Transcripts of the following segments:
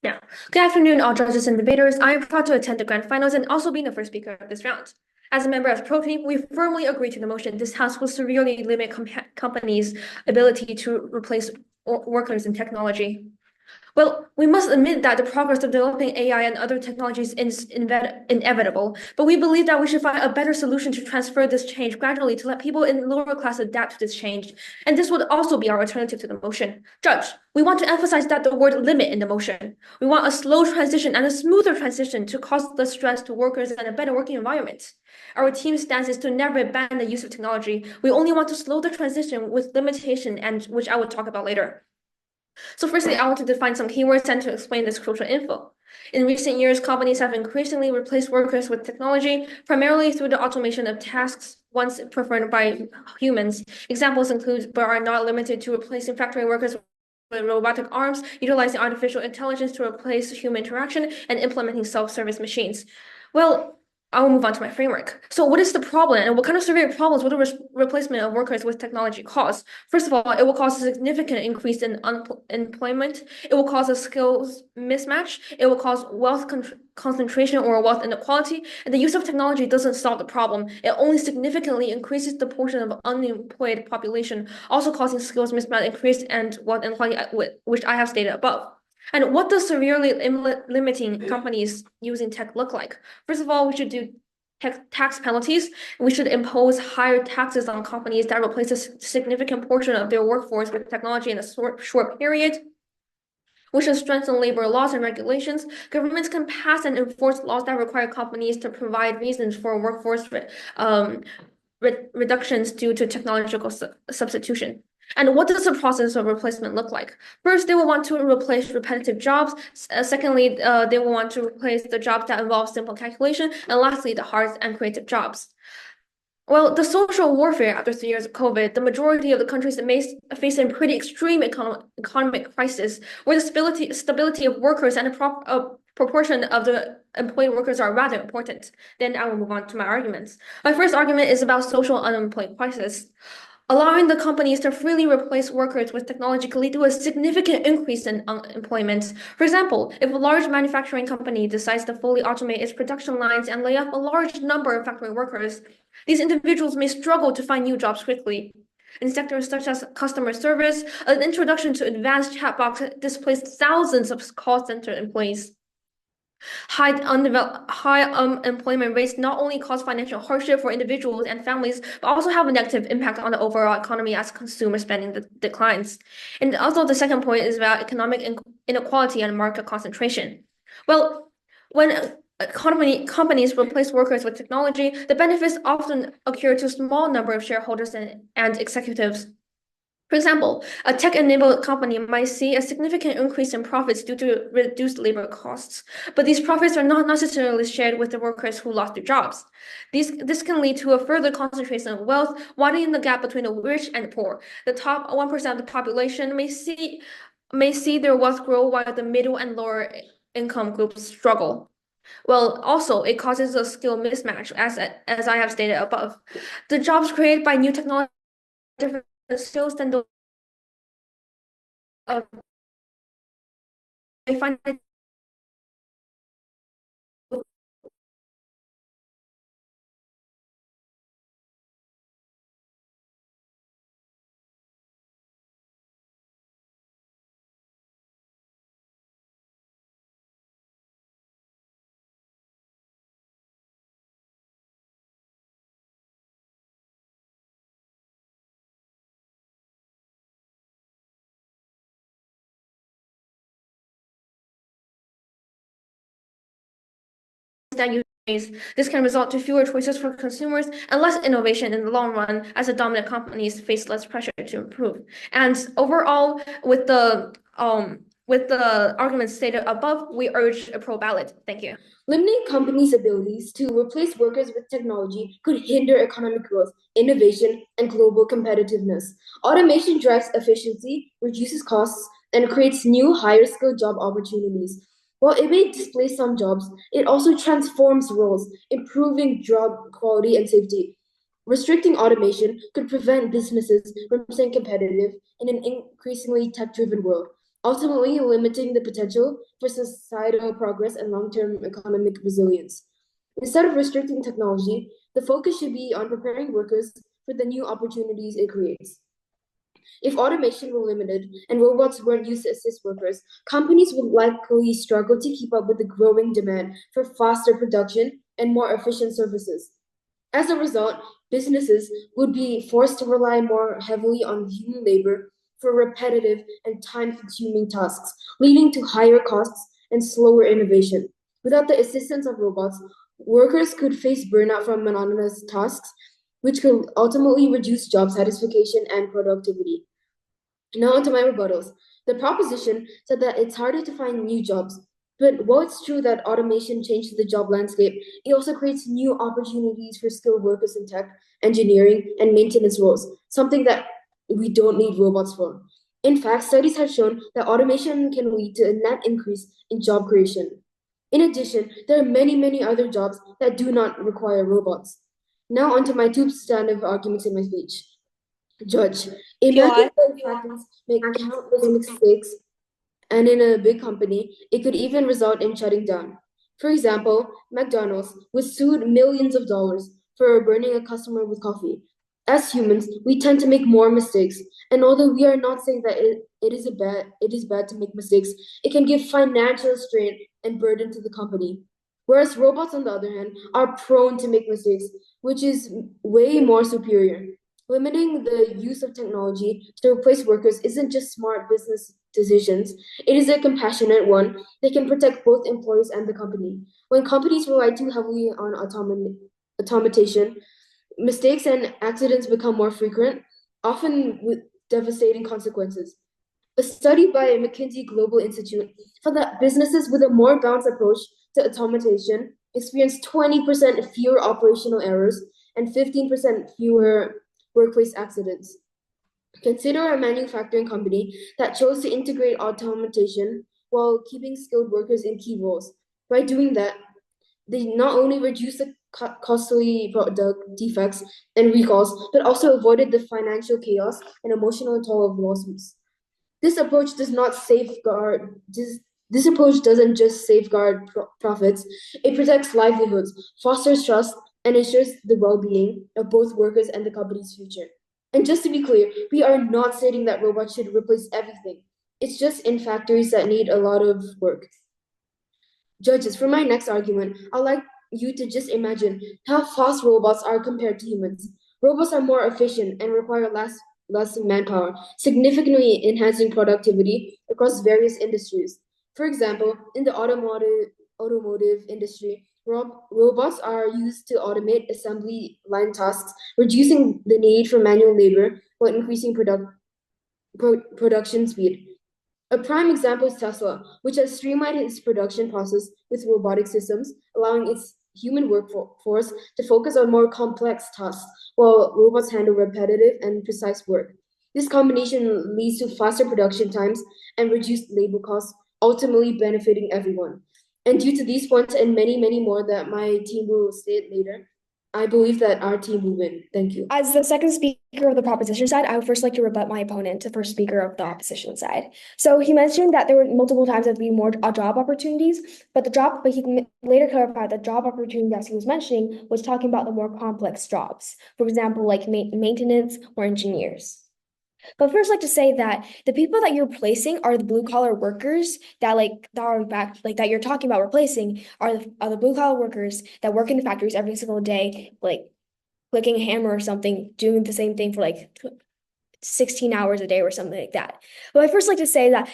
Now, good afternoon, all judges and debaters. I am proud to attend the grand finals and also being the first speaker of this round. As a member of the Pro Team, we firmly agree to the motion. This House will severely limit companies' ability to replace workers in technology. Well, we must admit that the progress of developing AI and other technologies is inevitable, but we believe that we should find a better solution to transfer this change gradually to let people in lower class adapt to this change. And this would also be our alternative to the motion. Judge, we want to emphasize that the word limit in the motion. We want a slow transition and a smoother transition to cause less stress to workers and a better working environment. Our team's stance is to never ban the use of technology. We only want to slow the transition with limitation, and which I will talk about later. So firstly, I want to define some keywords and to explain this crucial info. In recent years, companies have increasingly replaced workers with technology, primarily through the automation of tasks once performed by humans. Examples include, but are not limited to, replacing factory workers with robotic arms, utilizing artificial intelligence to replace human interaction, and implementing self-service machines. Well, I will move on to my framework. So what is the problem and what kind of severe problems will the replacement of workers with technology cause? First of all, it will cause a significant increase in unemployment. It will cause a skills mismatch. It will cause wealth concentration or wealth inequality. And the use of technology doesn't solve the problem. It only significantly increases the portion of unemployed population, also causing skills mismatch increase and wealth inequality, which I have stated above. And what does severely limiting companies using tech look like? First of all, we should do tax penalties. We should impose higher taxes on companies that replace a significant portion of their workforce with technology in a short period. We should strengthen labor laws and regulations. Governments can pass and enforce laws that require companies to provide reasons for workforce reductions due to technological substitution. And what does the process of replacement look like? First, they will want to replace repetitive jobs. Secondly, they will want to replace the jobs that involve simple calculation. And lastly, the hard and creative jobs. Well, the social warfare after 3 years of COVID, the majority of the countries may face a pretty extreme economic crisis, where the stability of workers and a proportion of the employed workers are rather important. Then I will move on to my arguments. My first argument is about social unemployed crisis. Allowing the companies to freely replace workers with technology could lead to a significant increase in unemployment. For example, if a large manufacturing company decides to fully automate its production lines and lay off a large number of factory workers, these individuals may struggle to find new jobs quickly. In sectors such as customer service, an introduction to advanced chatbots displaced thousands of call center employees. High unemployment rates not only cause financial hardship for individuals and families, but also have a negative impact on the overall economy as consumer spending declines. And also the second point is about economic inequality and market concentration. Well, when companies replace workers with technology, the benefits often occur to a small number of shareholders and executives. For example, a tech-enabled company might see a significant increase in profits due to reduced labor costs, but these profits are not necessarily shared with the workers who lost their jobs. This can lead to a further concentration of wealth, widening the gap between the rich and the poor. The top 1% of the population may see their wealth grow while the middle and lower income groups struggle. Well, also, it causes a skill mismatch, as I have stated above. The jobs created by new technology different skills than those I find it that you face. This can result to fewer choices for consumers and less innovation in the long run, as the dominant companies face less pressure to improve. And overall, with the arguments stated above, we urge a pro ballot. Thank you. Limiting companies' abilities to replace workers with technology could hinder economic growth, innovation, and global competitiveness. Automation drives efficiency, reduces costs, and creates new, higher skilled job opportunities. While it may displace some jobs, it also transforms roles, improving job quality and safety. Restricting automation could prevent businesses from staying competitive in an increasingly tech driven world. ultimately limiting the potential for societal progress and long-term economic resilience. Instead of restricting technology, the focus should be on preparing workers for the new opportunities it creates. If automation were limited and robots weren't used to assist workers, companies would likely struggle to keep up with the growing demand for faster production and more efficient services. As a result, businesses would be forced to rely more heavily on human labor for repetitive and time-consuming tasks, leading to higher costs and slower innovation. Without the assistance of robots, workers could face burnout from monotonous tasks, which could ultimately reduce job satisfaction and productivity. Now onto my rebuttals. The proposition said that it's harder to find new jobs, but while it's true that automation changed the job landscape, it also creates new opportunities for skilled workers in tech, engineering, and maintenance roles, something that we don't need robots for. In fact, studies have shown that automation can lead to a net increase in job creation. In addition, there are many, many other jobs that do not require robots. Now onto my two standard arguments in my speech. Judge, Go imagine on. that hackers make countless mistakes, and in a big company, it could even result in shutting down. For example, McDonald's was sued millions of dollars for burning a customer with coffee. As humans, we tend to make more mistakes, and although we are not saying that it is bad to make mistakes, it can give financial strain and burden to the company. Whereas robots, on the other hand, are prone to make mistakes, which is way more superior. Limiting the use of technology to replace workers isn't just smart business decisions, it is a compassionate one that can protect both employees and the company. When companies rely too heavily on automation, mistakes and accidents become more frequent, often with devastating consequences. A study by McKinsey Global Institute found that businesses with a more balanced approach to automation experience 20% fewer operational errors and 15% fewer workplace accidents. Consider a manufacturing company that chose to integrate automation while keeping skilled workers in key roles. By doing that, they not only reduced the costly product defects and recalls, but also avoided the financial chaos and emotional toll of lawsuits. This approach does not safeguard this approach doesn't just safeguard profits, it protects livelihoods, fosters trust, and ensures the well-being of both workers and the company's future. And just to be clear, we are not stating that robots should replace everything. It's just in factories that need a lot of work. Judges, for my next argument, I'd like you to just imagine how fast robots are compared to humans. Robots are more efficient and require less manpower, significantly enhancing productivity across various industries. For example, in the automotive industry, robots are used to automate assembly line tasks, reducing the need for manual labor while increasing production speed. A prime example is Tesla, which has streamlined its production process with robotic systems, allowing its human workforce to focus on more complex tasks, while robots handle repetitive and precise work. This combination leads to faster production times and reduced labor costs, ultimately benefiting everyone. And due to these points and many, many more that my team will state later, I believe that our team will win. Thank you. As the second speaker of the proposition side, I would first like to rebut my opponent, the first speaker of the opposition side. So he mentioned that there were multiple times that there'd be more job opportunities, but he later clarified that job opportunities he was mentioning was talking about the more complex jobs, for example, like maintenance or engineers. But first, I'd like to say that the people that you're replacing are the blue collar workers that you're talking about replacing are the blue collar workers that work in the factories every single day, like clicking a hammer or something, doing the same thing for like 16 hours a day or something like that. But I'd first like to say that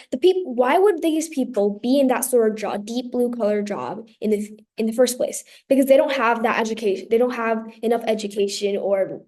why would these people be in that sort of job, deep blue collar job in the first place? Because they don't have that education, they don't have enough education or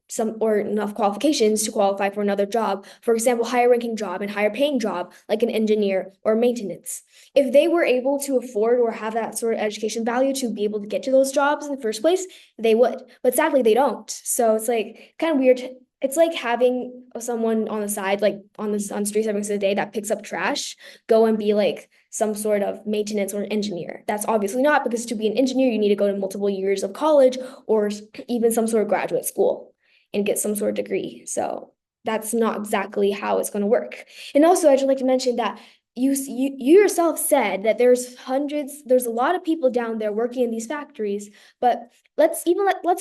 enough qualifications to qualify for another job. For example, higher ranking job and higher paying job like an engineer or maintenance. If they were able to afford or have that sort of education value to be able to get to those jobs in the first place, they would. But sadly, they don't. So it's like kind of weird. It's like having someone on the side, like on street service a day that picks up trash, go and be like some sort of maintenance or engineer. That's obviously not, because to be an engineer, you need to go to multiple years of college or even some sort of graduate school and get some sort of degree. So that's not exactly how it's going to work. And also, I'd just like to mention that you yourself said that there's a lot of people down there working in these factories, but let's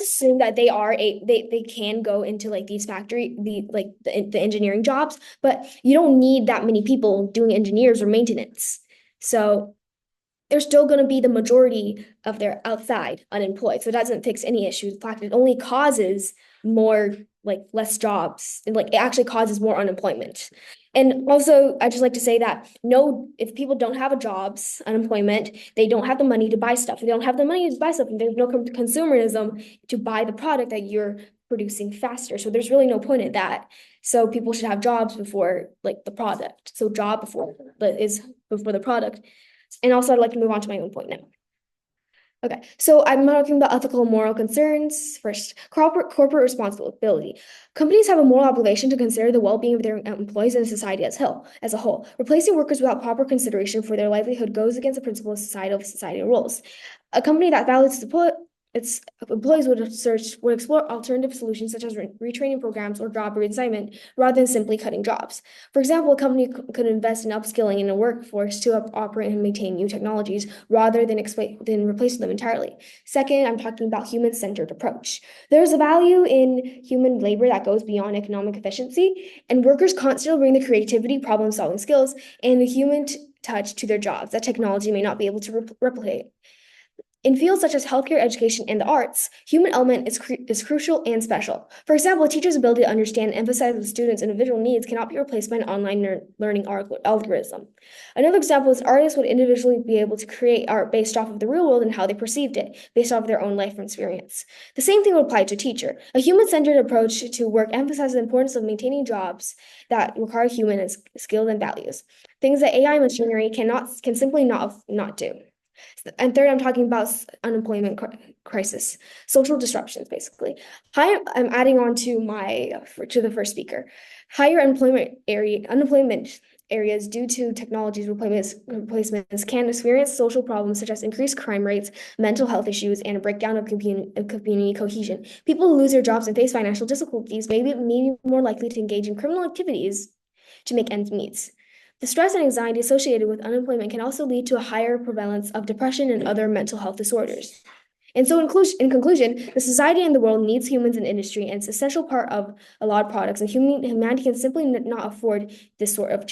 assume that they can go into like these the engineering jobs, but you don't need that many people doing engineers or maintenance. So they're still going to be the majority of their outside unemployed. So it doesn't fix any issues. In fact, it only causes more less jobs, and it actually causes more unemployment. And also, I just like to say that no, if people don't have a jobs, unemployment, they don't have the money to buy stuff. If they don't have the money to buy stuff, and there's no consumerism to buy the product that you're producing faster. So there's really no point in that. So people should have jobs before the product. So job before the product. And also, I'd like to move on to my own point now. Okay, so I'm talking about ethical and moral concerns. First, corporate responsibility. Companies have a moral obligation to consider the well-being of their employees and society as a whole. Replacing workers without proper consideration for their livelihood goes against the principle of societal roles. A company that values its employees would explore alternative solutions such as retraining programs or job reassignment rather than simply cutting jobs. For example, a company could invest in upskilling in a workforce to operate and maintain new technologies rather than replacing them entirely. Second, I'm talking about human-centered approach. There's a value in human labor that goes beyond economic efficiency, and workers constantly bring the creativity, problem-solving skills, and the human touch to their jobs that technology may not be able to replicate. In fields such as healthcare, education, and the arts, human element is crucial and special. For example, a teacher's ability to understand and emphasize the student's individual needs cannot be replaced by an online learning algorithm. Another example is artists would individually be able to create art based off of the real world and how they perceived it, based off of their own life experience. The same thing would apply to a teacher. A human-centered approach to work emphasizes the importance of maintaining jobs that require human skills and values, things that AI machinery can simply not do. And third, I'm talking about unemployment crisis, social disruptions, basically. I'm adding on to the first speaker. Higher unemployment areas due to technology's replacements can experience social problems such as increased crime rates, mental health issues, and a breakdown of community cohesion. People who lose their jobs and face financial difficulties may be more likely to engage in criminal activities to make ends meet. The stress and anxiety associated with unemployment can also lead to a higher prevalence of depression and other mental health disorders. And so in conclusion, the society and the world needs humans in industry, and it's an essential part of a lot of products, and humanity can simply not afford this sort of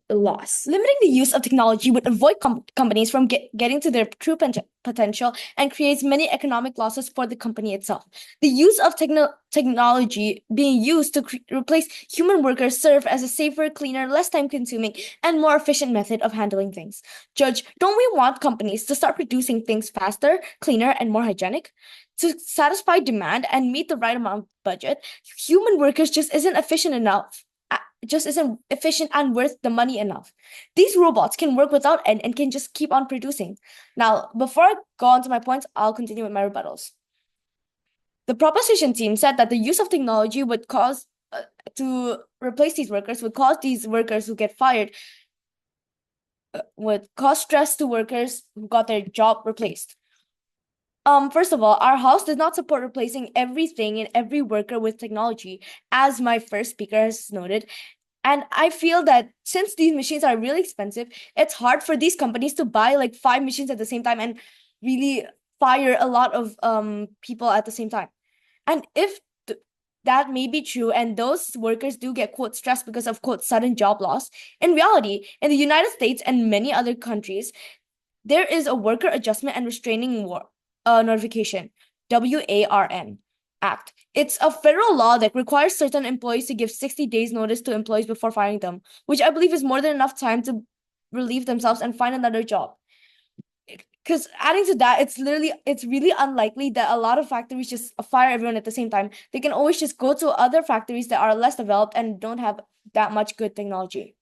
loss. Limiting the use of technology would avoid companies from getting to their true potential and creates many economic losses for the company itself. The use of technology being used to replace human workers serve as a safer, cleaner, less time-consuming, and more efficient method of handling things. Judge, don't we want companies to start producing things faster, cleaner, and more hygienic? To satisfy demand and meet the right amount of budget, human workers just isn't efficient and worth the money enough. These robots can work without end and can just keep on producing. Now, before I go on to my points, I'll continue with my rebuttals. The proposition team said that the use of technology would cause to replace these workers would cause these workers who get fired would cause stress to workers who got their job replaced. First of all, our house does not support replacing everything and every worker with technology, as my first speaker has noted. And I feel that since these machines are really expensive, it's hard for these companies to buy like 5 machines at the same time and really fire a lot of people at the same time. And if that may be true, and those workers do get, quote, stressed because of, quote, sudden job loss, in reality, in the United States and many other countries, there is a Worker Adjustment and Restraining Notification, WARN Act. It's a federal law that requires certain employees to give 60 days notice to employees before firing them, which I believe is more than enough time to relieve themselves and find another job. Because adding to that, it's really unlikely that a lot of factories just fire everyone at the same time. They can always just go to other factories that are less developed and don't have that much good technology.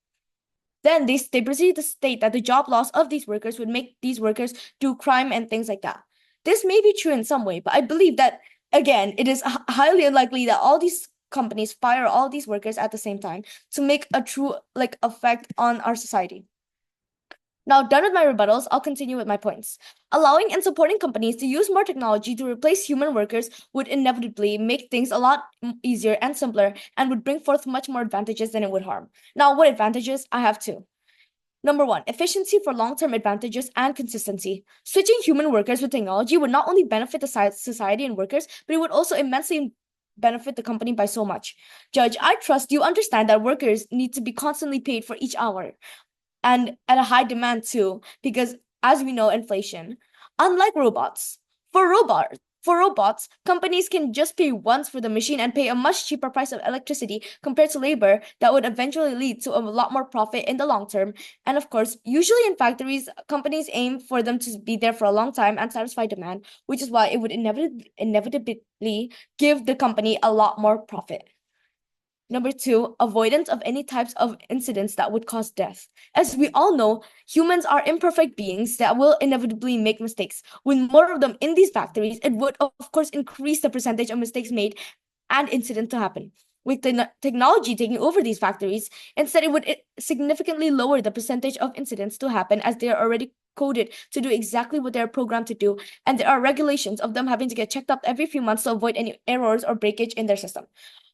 Then they proceed to state that the job loss of these workers would make these workers do crime and things like that. This may be true in some way, but I believe that, again, it is highly unlikely that all these companies fire all these workers at the same time to make a true effect on our society. Now, done with my rebuttals, I'll continue with my points. Allowing and supporting companies to use more technology to replace human workers would inevitably make things a lot easier and simpler and would bring forth much more advantages than it would harm. Now, what advantages? I have two. Number one, efficiency for long-term advantages and consistency. Switching human workers with technology would not only benefit the society and workers, but it would also immensely benefit the company by so much. Judge, I trust you understand that workers need to be constantly paid for each hour and at a high demand too, because as we know, inflation. Unlike robots, for robots, companies can just pay once for the machine and pay a much cheaper price of electricity compared to labor that would eventually lead to a lot more profit in the long term. And of course, usually in factories, companies aim for them to be there for a long time and satisfy demand, which is why it would inevitably give the company a lot more profit. Number two, avoidance of any types of incidents that would cause death. As we all know, humans are imperfect beings that will inevitably make mistakes. With more of them in these factories, it would, of course, increase the percentage of mistakes made and incidents to happen. With the technology taking over these factories, instead, it would significantly lower the percentage of incidents to happen as they are already coded to do exactly what they're programmed to do. And there are regulations of them having to get checked up every few months to avoid any errors or breakage in their system.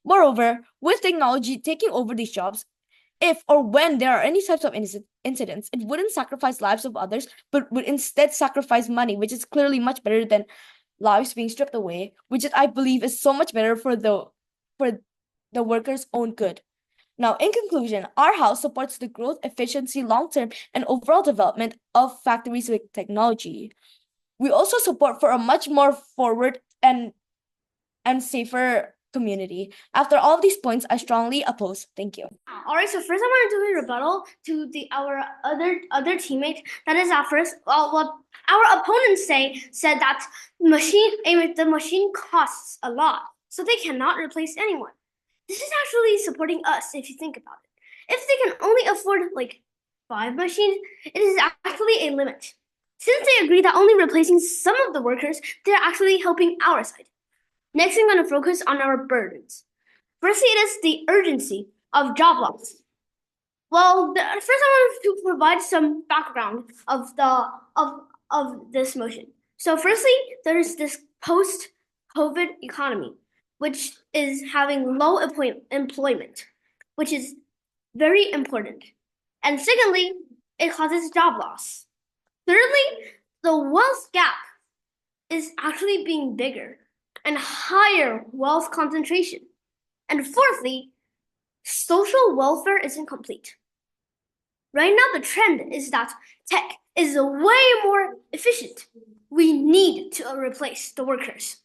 Moreover, with technology taking over these jobs, if or when there are any types of incidents, it wouldn't sacrifice lives of others, but would instead sacrifice money, which is clearly much better than lives being stripped away, which is, I believe is so much better for the workers' own good. Now, in conclusion, our house supports the growth, efficiency, long-term, and overall development of factories with technology. We also support for a much more forward and safer community. After all of these points, I strongly oppose. Thank you. All right, so first I want to do a rebuttal to our other teammate. That is at first, what our opponents said that the machine costs a lot, so they cannot replace anyone. This is actually supporting us if you think about it. If they can only afford like 5 machines, it is actually a limit. Since they agree that only replacing some of the workers, they're actually helping our side. Next, I'm going to focus on our burdens. Firstly, it is the urgency of job loss. Well, first I want to provide some background of this motion. So firstly, there is this post-COVID economy, which is having low employment, which is very important. And secondly, it causes job loss. Thirdly, the wealth gap is actually being bigger and higher wealth concentration. And fourthly, social welfare isn't complete. Right now, the trend is that tech is way more efficient. We need to replace the workers.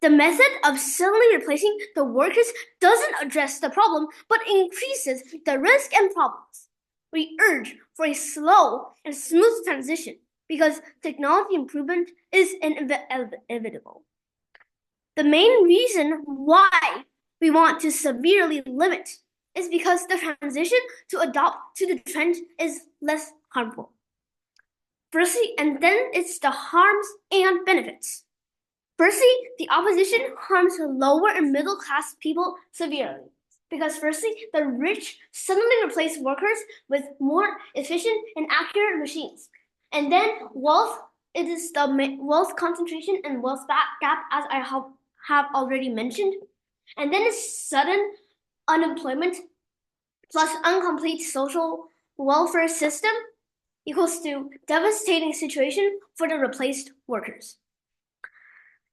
The method of suddenly replacing the workers doesn't address the problem, but increases the risk and problems. We urge for a slow and smooth transition because technology improvement is inevitable. The main reason why we want to severely limit is because the transition to adopt to the trend is less harmful. Firstly, and then it's the harms and benefits. Firstly, the opposition harms lower and middle class people severely. Because firstly, the rich suddenly replace workers with more efficient and accurate machines. And then it is the wealth concentration and wealth gap, as I have already mentioned. And then it's sudden unemployment plus incomplete social welfare system equals to devastating situation for the replaced workers.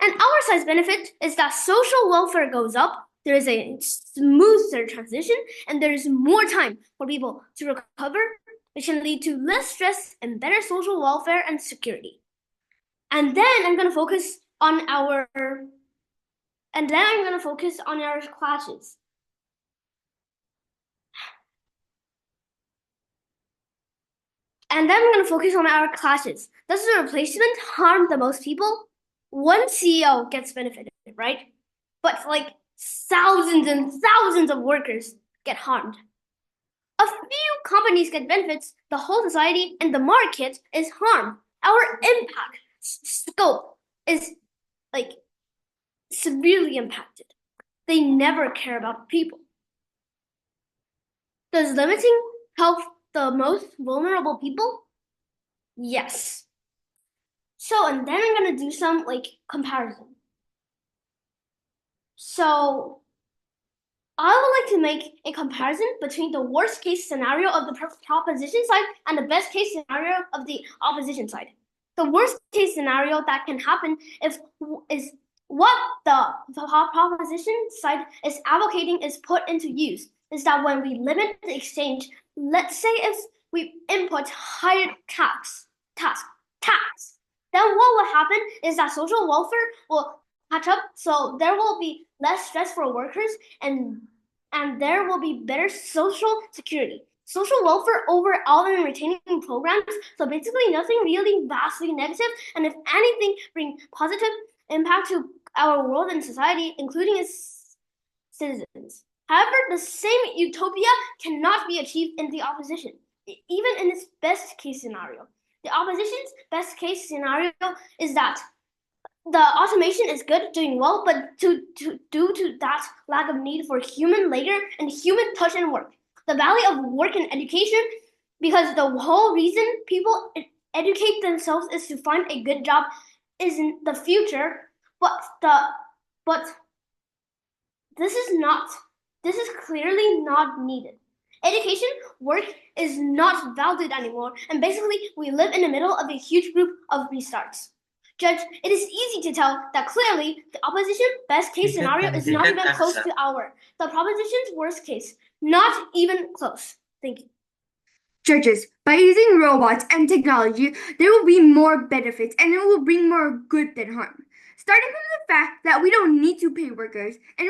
And our side's benefit is that social welfare goes up, there is a smoother transition, and there is more time for people to recover, which can lead to less stress and better social welfare and security. And then I'm going to focus on our clashes. Does the replacement harm the most people? One CEO gets benefited, right? But like thousands and thousands of workers get harmed. A few companies get benefits, the whole society and the market is harmed. Our impact scope is like severely impacted. They never care about people. Does limiting help the most vulnerable people? Yes. So, and then I'm gonna do some comparison. So, I would like to make a comparison between the worst case scenario of the proposition side and the best case scenario of the opposition side. The worst case scenario that can happen is what the proposition side is advocating is put into use is that when we limit the exchange, let's say if we input higher tax, then what will happen is that social welfare will catch up, so there will be less stress for workers and there will be better social security. Social welfare overall and retaining programs. So basically nothing really vastly negative, and if anything, bring positive impact to our world and society, including its citizens. However, the same utopia cannot be achieved in the opposition, even in its best case scenario. The opposition's best case scenario is that the automation is good, doing well, but due to that lack of need for human labor and human touch and work. The value of work and education, because the whole reason people educate themselves is to find a good job is in the future, but this is clearly not needed. Education, work is not valued anymore, and basically we live in the middle of a huge group of restarts. Judge, it is easy to tell that clearly the opposition best case scenario is not even close to the proposition's worst case. Not even close. Thank you. Judges, by using robots and technology, there will be more benefits and it will bring more good than harm. Starting from the fact that we don't need to pay workers and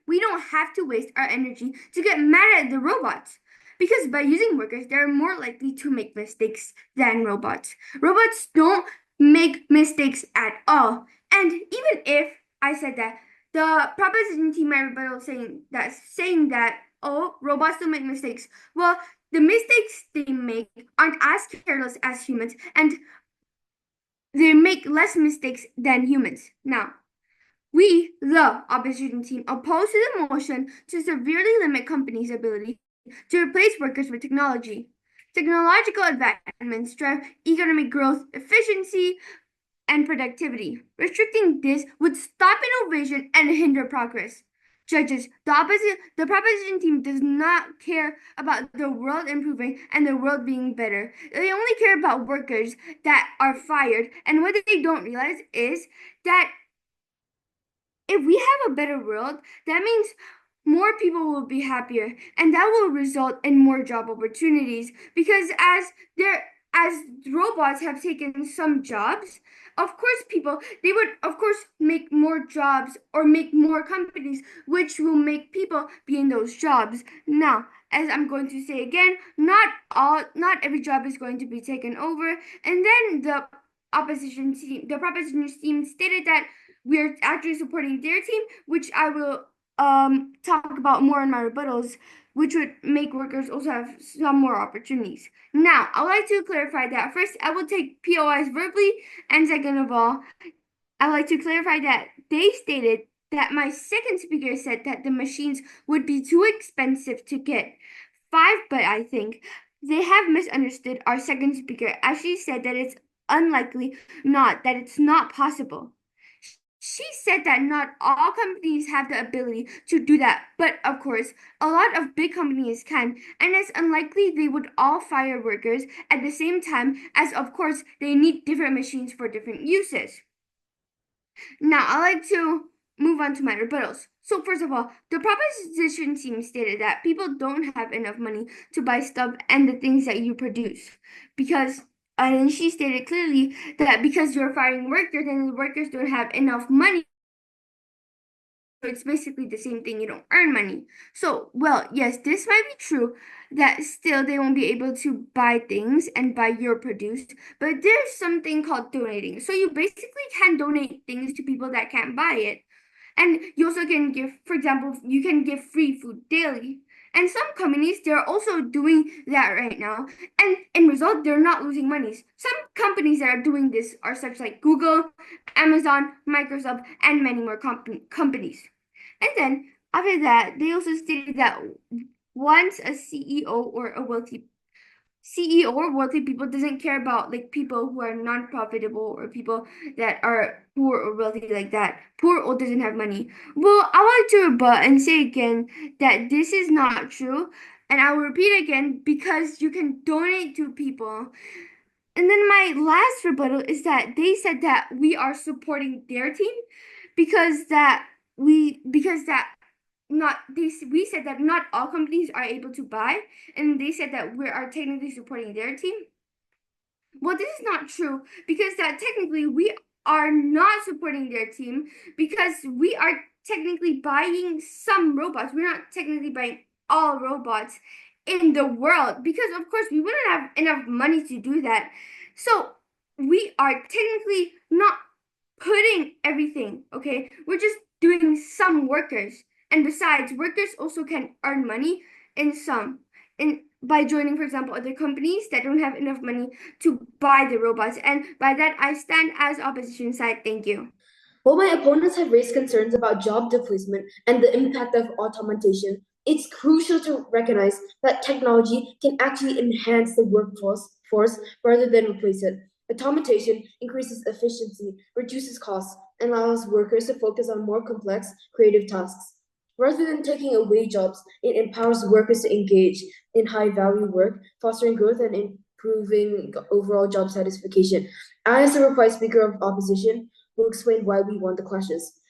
we don't have to waste our energy to get mad at the robots. Because by using workers, they're more likely to make mistakes than robots. Robots don't make mistakes at all. And even if I said that, the proposition team might rebuttal saying that, oh, robots don't make mistakes. Well, the mistakes they make aren't as careless as humans, and they make less mistakes than humans. Now, we, the opposition team, oppose to the motion to severely limit companies' ability to replace workers with technology. Technological advancements drive economic growth, efficiency, and productivity. Restricting this would stop innovation and hinder progress. Judges, the proposition team does not care about the world improving and the world being better. They only care about workers that are fired. And what they don't realize is that if we have a better world, that means more people will be happier, and that will result in more job opportunities. Because as robots have taken some jobs, of course they would of course make more jobs or make more companies, which will make people be in those jobs. Now, as I'm going to say again, not every job is going to be taken over. And then the proposition team stated that we're actually supporting their team, which I will talk about more in my rebuttals, which would make workers also have some more opportunities. Now, I'd like to clarify that first, I will take POIs verbally, and second of all, I'd like to clarify that they stated that my second speaker said that the machines would be too expensive to get 5, but I think they have misunderstood our second speaker as she said that it's unlikely, that it's not possible. She said that not all companies have the ability to do that, but of course, a lot of big companies can, and it's unlikely they would all fire workers at the same time, as of course, they need different machines for different uses. Now, I'd like to move on to my rebuttals. So first of all, the proposition team stated that people don't have enough money to buy stuff and the things that you produce, because and she stated clearly that because you're firing workers and the workers don't have enough money, so it's basically the same thing, you don't earn money. So, well, yes, this might be true, that still they won't be able to buy things and buy your produce, but there's something called donating. So you basically can donate things to people that can't buy it. And you also can give, for example, you can give free food daily. And some companies, they're also doing that right now. And in result, they're not losing money. Some companies that are doing this are such like Google, Amazon, Microsoft, and many more companies. And then after that, they also stated that once a CEO or a wealthy CEO or wealthy people doesn't care about like people who are non-profitable or people that are poor or wealthy like that, poor or doesn't have money. Well, I want to rebut and say again that this is not true. And I will repeat again because you can donate to people. And then my last rebuttal is that they said that we are supporting their team because that we said that not all companies are able to buy, and they said that we are technically supporting their team. Well, this is not true because that technically we are not supporting their team because we are technically buying some robots. We're not technically buying all robots in the world because of course we wouldn't have enough money to do that. So we are technically not putting everything, okay? We're just doing some workers. And besides, workers also can earn money in by joining, for example, other companies that don't have enough money to buy the robots. And by that, I stand as opposition side. Thank you. While my opponents have raised concerns about job displacement and the impact of automation, it's crucial to recognize that technology can actually enhance the workforce rather than replace it. Automation increases efficiency, reduces costs, and allows workers to focus on more complex, creative tasks. Rather than taking away jobs, it empowers workers to engage in high-value work, fostering growth and improving overall job satisfaction. I, as a replied speaker of opposition, will explain why we want the clashes.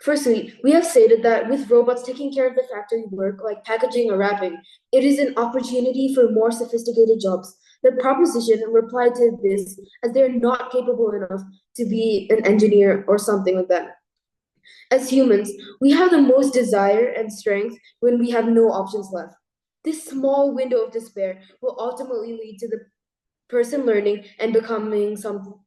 Firstly, we have stated that with robots taking care of the factory work like packaging or wrapping, it is an opportunity for more sophisticated jobs. The proposition replied to this as they're not capable enough to be an engineer or something like that. As humans, we have the most desire and strength when we have no options left. This small window of despair will ultimately lead to the person learning and becoming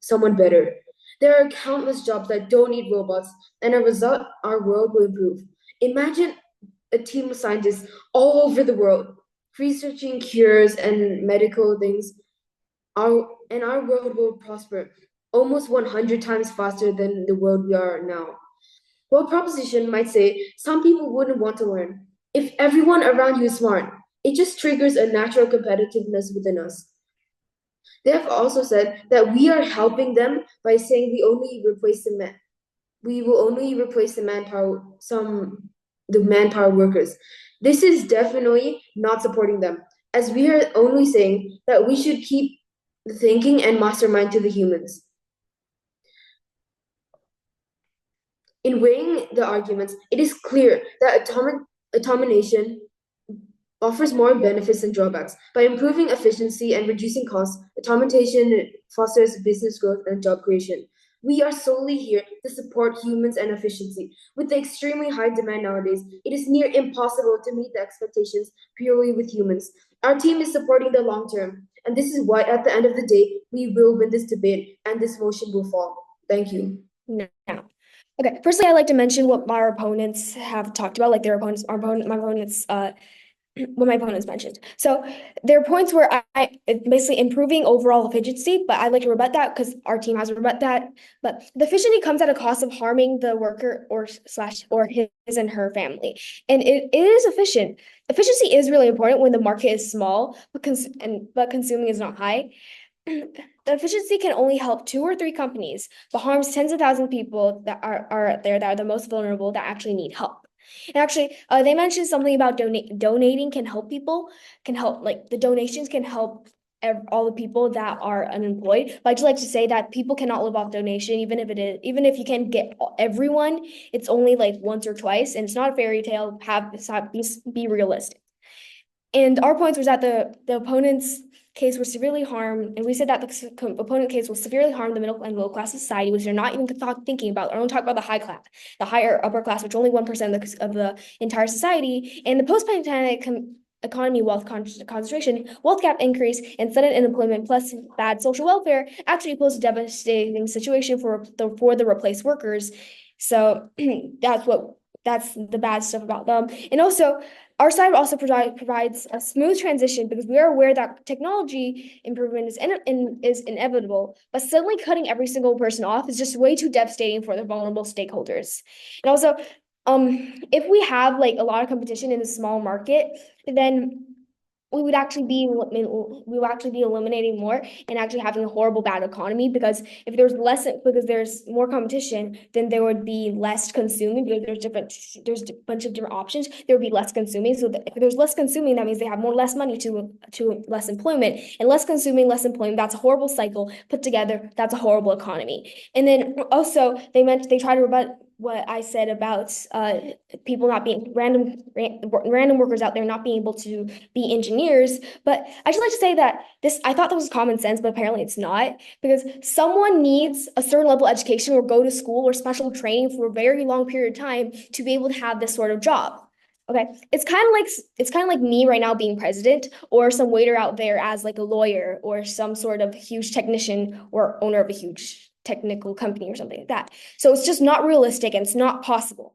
someone better. There are countless jobs that don't need robots, and as a result, our world will improve. Imagine a team of scientists all over the world researching cures and medical things, and our world will prosper almost 100 times faster than the world we are now. While proposition might say some people wouldn't want to learn, if everyone around you is smart, it just triggers a natural competitiveness within us. They have also said that we are helping them by saying we will only replace the manpower workers. This is definitely not supporting them, as we are only saying that we should keep the thinking and mastermind to the humans. In weighing the arguments, it is clear that automation offers more benefits than drawbacks. By improving efficiency and reducing costs, automation fosters business growth and job creation. We are solely here to support humans and efficiency. With the extremely high demand nowadays, it is near impossible to meet the expectations purely with humans. Our team is supporting the long term, and this is why at the end of the day, we will win this debate and this motion will fall. Thank you. No. Okay, firstly, I'd like to mention what our opponents have talked about, like my opponents what my opponents mentioned. So their points were basically improving overall efficiency, but I'd like to rebut that because our team has rebut that. But the efficiency comes at a cost of harming the worker or his and her family. And it is efficient. Efficiency is really important when the market is small, but consuming is not high. The efficiency can only help 2 or 3 companies, but harms tens of thousands of people that are there that are the most vulnerable that actually need help. And actually, they mentioned something about donating can help people, like the donations can help all the people that are unemployed. But I'd just like to say that people cannot live off donation, even if you can get everyone, it's only like once or twice, and it's not a fairy tale. Be realistic. And our points was that the opponent's case will severely harm, and we said that the opponent case will severely harm the middle and low class society, which they're not even thinking about. I don't talk about the high class, the higher upper class, which only 1% of the entire society, and the post-pandemic economy wealth concentration, wealth gap increase, and sudden unemployment plus bad social welfare actually pose a devastating situation for the replaced workers. So that's the bad stuff about them. And also, our side also provides a smooth transition because we are aware that technology improvement is inevitable, but suddenly cutting every single person off is just way too devastating for the vulnerable stakeholders. And also, if we have like a lot of competition in a small market, then we would actually be eliminating more and actually having a horrible bad economy, because if there's more competition, then there would be less consuming, because there's a bunch of different options. There would be less consuming. So if there's less consuming, that means they have less money to less employment, and less consuming, less employment. That's a horrible cycle put together. That's a horrible economy. And then also they try to rebut what I said about people not being random workers out there not being able to be engineers. But I just like to say that I thought that was common sense, but apparently it's not, because someone needs a certain level of education or go to school or special training for a very long period of time to be able to have this sort of job. Okay, it's kind of like me right now being president, or some waiter out there as like a lawyer, or some sort of huge technician or owner of a huge technical company or something like that. So it's just not realistic and it's not possible.